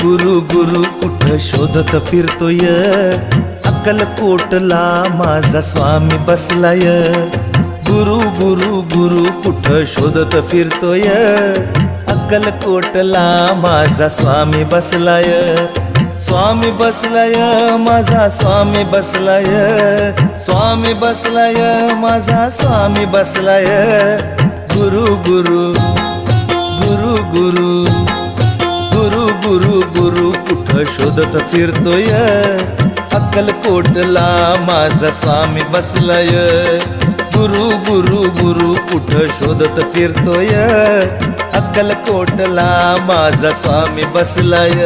गुरु गुरु कुठं शोधत फिरतोय, अक्कलकोटला माझा स्वामी बसलाय। गुरु गुरु गुरु कुठं शोधत फिरतोय, अक्कलकोटला माझा स्वामी बसलाय। स्वामी बसलाय माझा स्वामी बसलाय, स्वामी बसलाय माझा स्वामी बसलाय। गुरु गुरु गुरु गुरु गुरु गुरु गुरु कुठं शोधत फिरतोय, अक्कलकोटला माझा स्वामी बसलाय। गुरु गुरु गुरु कुठं शोधत फिरतोय, अक्कलकोटला माझा स्वामी बसलाय।